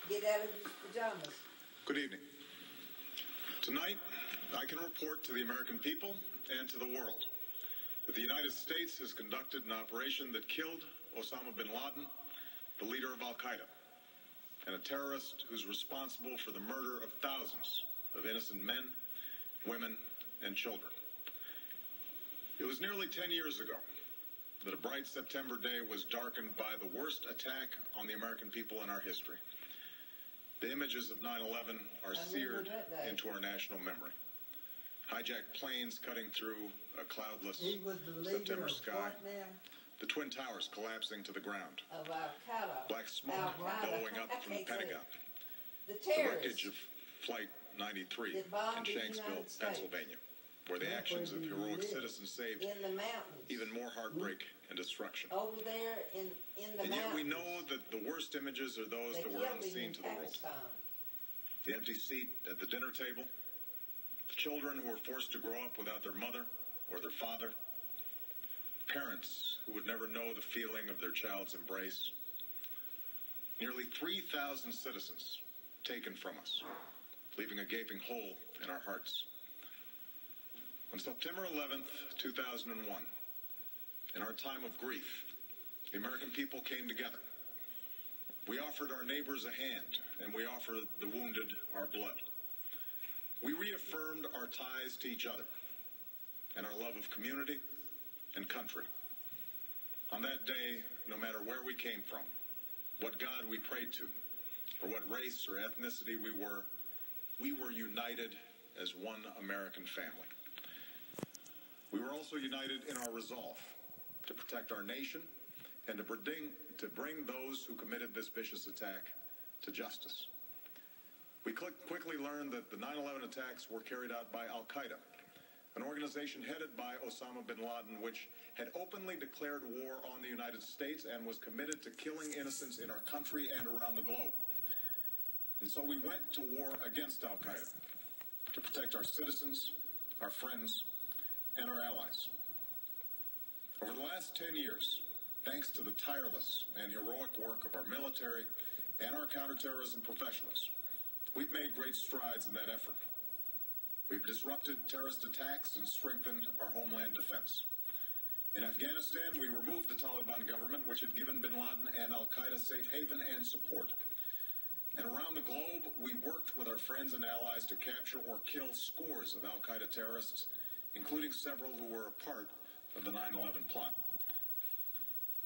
Get out of his pajamas. Good evening. Tonight, I can report to the American people and to the world that the United States has conducted an operation that killed Osama Bin Laden, the leader of Al-Qaeda, and a terrorist who's responsible for the murder of thousands of innocent men, women, and children. It was nearly 10 years ago that a bright September day was darkened by the worst attack on the American people in our history. The images of 9/11 are seared into our national memory. Hijacked planes cutting through a cloudless September sky. The Twin Towers collapsing to the ground. Of Al-Qaeda. Black smoke billowing up from the Pentagon. The wreckage of Flight 93 in Shanksville, Pennsylvania, where the actions of heroic citizens saved in the mountains. Even more heartbreak and destruction. Over there in the and mountains. Yet we know that the worst images are those that were unseen to the world. The empty seat at the dinner table, the children who were forced to grow up without their mother or their father, parents who would never know the feeling of their child's embrace. Nearly 3,000 citizens taken from us, leaving a gaping hole in our hearts. On September 11th, 2001, in our time of grief, the American people came together. We offered our neighbors a hand, and we offered the wounded our blood. We reaffirmed our ties to each other and our love of community and country. On that day, no matter where we came from, what God we prayed to, or what race or ethnicity we were united as one American family. We were also united in our resolve to protect our nation and to bring those who committed this vicious attack to justice. We quickly learned that the 9/11 attacks were carried out by Al-Qaeda, an organization headed by Osama Bin Laden, which had openly declared war on the United States and was committed to killing innocents in our country and around the globe. And so we went to war against Al-Qaeda to protect our citizens, our friends, and our allies. Over the last 10 years, thanks to the tireless and heroic work of our military and our counterterrorism professionals, we've made great strides in that effort. We've disrupted terrorist attacks and strengthened our homeland defense. In Afghanistan, we removed the Taliban government, which had given bin Laden and Al-Qaeda safe haven and support. And around the globe, we worked with our friends and allies to capture or kill scores of Al-Qaeda terrorists, including several who were a part of the 9/11 plot.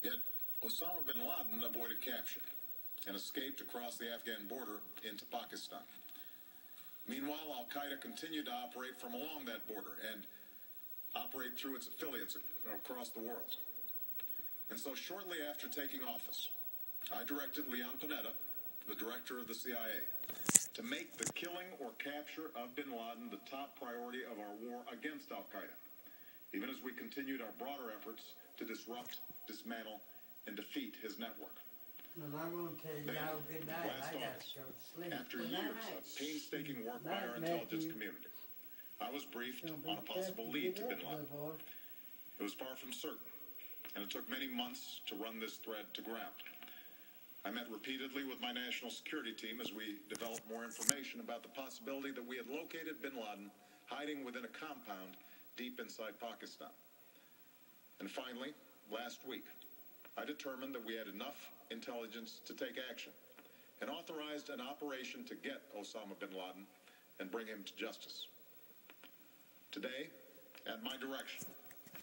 Yet, Osama bin Laden avoided capture and escaped across the Afghan border into Pakistan. Meanwhile, Al-Qaeda continued to operate from along that border and operate through its affiliates across the world. And so shortly after taking office, I directed Leon Panetta, the director of the CIA, to make the killing or capture of bin Laden the top priority of our war against Al-Qaeda, even as we continued our broader efforts to disrupt, dismantle, and defeat his network. Well, I won't tell you now good night. Last I got August, to go to sleep. after years of painstaking work by our intelligence community, I was briefed on a possible lead to bin Laden. It was far from certain, and it took many months to run this thread to ground. I met repeatedly with my national security team as we developed more information about the possibility that we had located bin Laden hiding within a compound deep inside Pakistan. And finally, last week, I determined that we had enough intelligence to take action and authorized an operation to get Osama bin Laden and bring him to justice. Today, at my direction,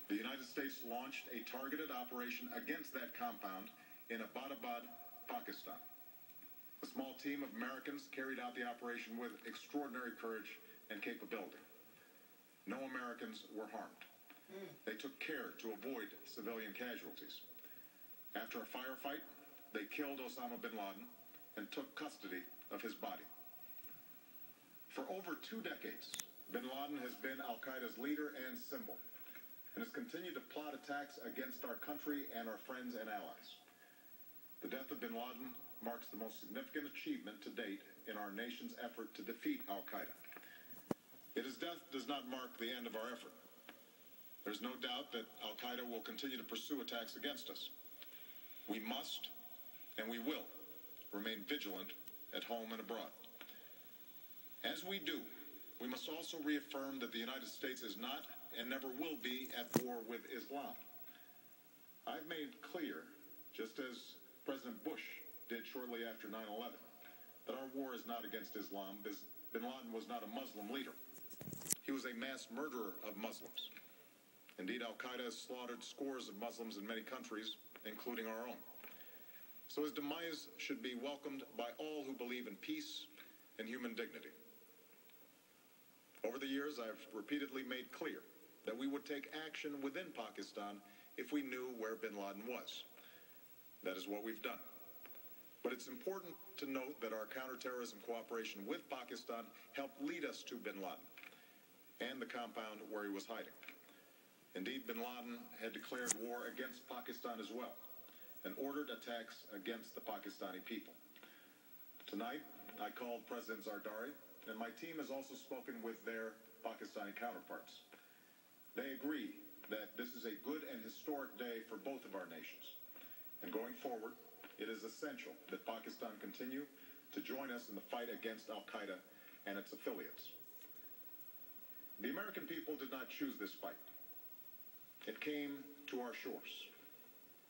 the United States launched a targeted operation against that compound in Abbottabad, Pakistan. A small team of Americans carried out the operation with extraordinary courage and capability. No Americans were harmed. They took care to avoid civilian casualties. After a firefight, they killed Osama bin Laden and took custody of his body. For over 2 decades, bin Laden has been Al-Qaeda's leader and symbol, and has continued to plot attacks against our country and our friends and allies. The death of bin Laden marks the most significant achievement to date in our nation's effort to defeat Al-Qaeda. Yet his death does not mark the end of our effort. There's no doubt that Al-Qaeda will continue to pursue attacks against us. We must, and we will, remain vigilant at home and abroad. As we do, we must also reaffirm that the United States is not and never will be at war with Islam. I've made clear, just as President Bush did shortly after 9/11, that our war is not against Islam. Bin Laden was not a Muslim leader. He was a mass murderer of Muslims. Indeed, Al-Qaeda has slaughtered scores of Muslims in many countries, including our own. So his demise should be welcomed by all who believe in peace and human dignity. Over the years, I've repeatedly made clear that we would take action within Pakistan if we knew where bin Laden was. That is what we've done. But it's important to note that our counterterrorism cooperation with Pakistan helped lead us to bin Laden and the compound where he was hiding. Indeed, bin Laden had declared war against Pakistan as well and ordered attacks against the Pakistani people. Tonight, I called President Zardari, and my team has also spoken with their Pakistani counterparts. They agree that this is a good and historic day for both of our nations. And going forward, it is essential that Pakistan continue to join us in the fight against Al-Qaeda and its affiliates. The American people did not choose this fight. It came to our shores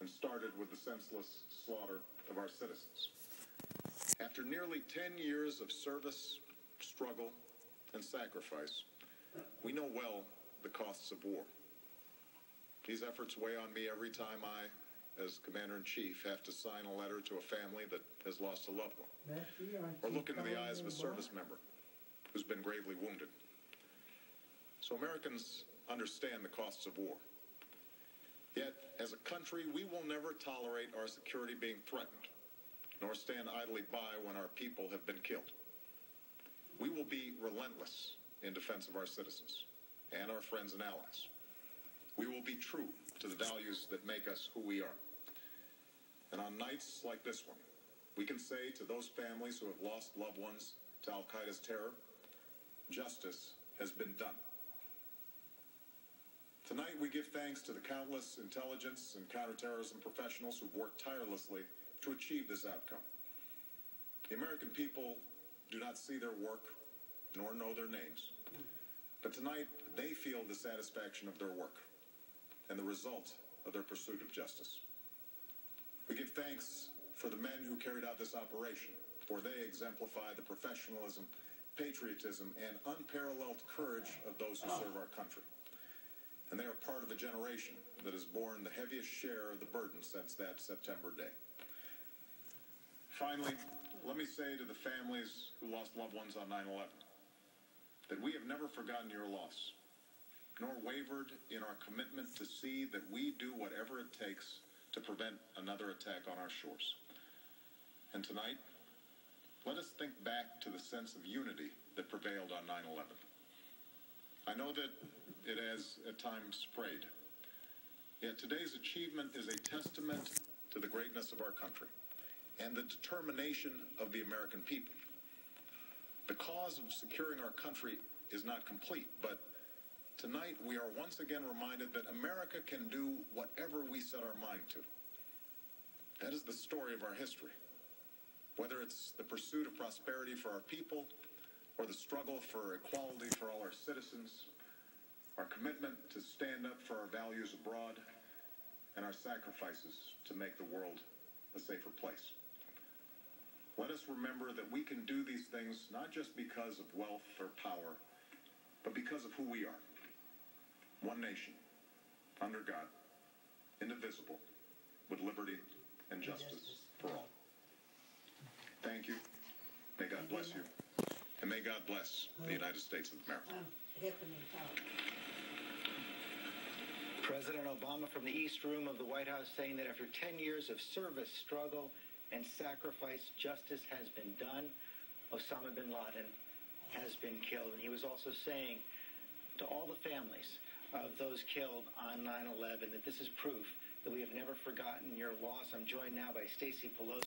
and started with the senseless slaughter of our citizens. After nearly 10 years of service, struggle, and sacrifice, we know well the costs of war. These efforts weigh on me every time I, as Commander-in-Chief, have to sign a letter to a family that has lost a loved one, or look into the eyes of a service member who's been gravely wounded. So Americans understand the costs of war. Yet, as a country, we will never tolerate our security being threatened, nor stand idly by when our people have been killed. We will be relentless in defense of our citizens and our friends and allies. We will be true to the values that make us who we are. And on nights like this one, we can say to those families who have lost loved ones to Al-Qaeda's terror, justice has been done. Tonight, we give thanks to the countless intelligence and counterterrorism professionals who've worked tirelessly to achieve this outcome. The American people do not see their work nor know their names, but tonight they feel the satisfaction of their work and the result of their pursuit of justice. We give thanks for the men who carried out this operation, for they exemplify the professionalism, patriotism, and unparalleled courage of those who serve our country. And they are part of a generation that has borne the heaviest share of the burden since that September day. Finally, let me say to the families who lost loved ones on 9/11 that we have never forgotten your loss, nor wavered in our commitment to see that we do whatever it takes to prevent another attack on our shores. And tonight, let us think back to the sense of unity that prevailed on 9/11. I know that it has at times frayed, yet today's achievement is a testament to the greatness of our country and the determination of the American people. The cause of securing our country is not complete, but tonight we are once again reminded that America can do whatever we set our mind to. That is the story of our history. Whether it's the pursuit of prosperity for our people or the struggle for equality for all our citizens, our commitment to stand up for our values abroad, and our sacrifices to make the world a safer place. Let us remember that we can do these things not just because of wealth or power, but because of who we are. One nation, under God, indivisible, with liberty and justice for all. Thank you. May God bless you. And may God bless the United States of America. President Obama from the East Room of the White House saying that after 10 years of service, struggle, and sacrifice, justice has been done. Osama Bin Laden has been killed. And he was also saying to all the families of those killed on 9/11 that this is proof that we have never forgotten your loss. I'm joined now by Stacey Pelosi.